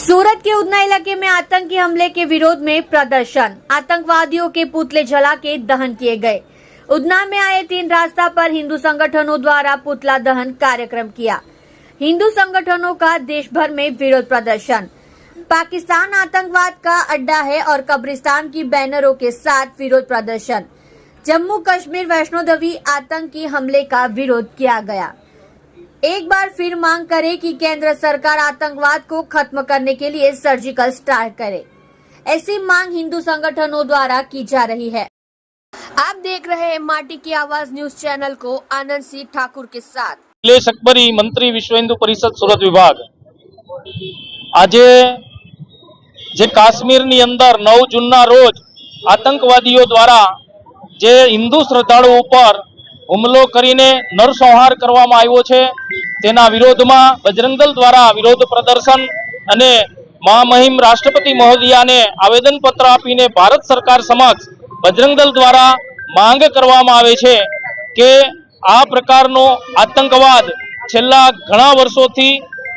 सूरत के उधना इलाके में आतंकी हमले के विरोध में प्रदर्शन, आतंकवादियों के पुतले जला के दहन किए गए। उधना में आए 3 रास्ता पर हिंदू संगठनों द्वारा पुतला दहन कार्यक्रम किया। हिंदू संगठनों का देश भर में विरोध प्रदर्शन। पाकिस्तान आतंकवाद का अड्डा है और कब्रिस्तान की बैनरों के साथ विरोध प्रदर्शन। जम्मू कश्मीर वैष्णो देवी आतंकी हमले का विरोध किया गया। एक बार फिर मांग करे कि केंद्र सरकार आतंकवाद को खत्म करने के लिए सर्जिकल स्ट्राइक करे। ऐसी मांग हिंदू संगठनों द्वारा की जा रही है। आप देख रहे हैं माटी की आवाज न्यूज चैनल को आनंद सिंह ठाकुर के साथ। निलेश अकबरी, मंत्री विश्व हिंदू परिषद सूरत विभाग। आज जे काश्मीर अंदर 9 जून रोज आतंकवादियों द्वारा जे हिंदू श्रद्धालुओं पर હુમલો કરીને નરસંહાર કરવામાં આવ્યો છે તેના વિરોધમાં બજરંગ દળ દ્વારા વિરોધ પ્રદર્શન અને મહામહિમ રાષ્ટ્રપતિ મહોદયાને આવેદનપત્ર આપીને ભારત સરકાર સમક્ષ બજરંગ દળ દ્વારા માંગ કરવામાં આવે છે કે આ પ્રકારનો આતંકવાદ છેલ્લા ઘણા વર્ષોથી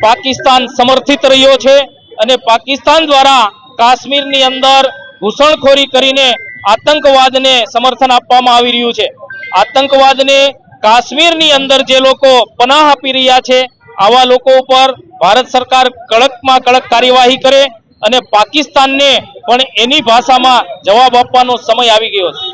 પાકિસ્તાન સમર્થિત રહ્યો છે અને પાકિસ્તાન દ્વારા કાશ્મીરની અંદર ઘૂસણખોરી કરીને આતંકવાદને સમર્થન આપવામાં આવી રહ્યું છે। आतंकवाद ने काश्मीर नी अंदर जे लोको पनाह आपी रह्या छे आवा लोको पर भारत सरकार कड़क में कड़क कार्यवाही करे अने पाकिस्तान ने पण एनी भाषा में जवाब आपवानो समय आवी गयो छे।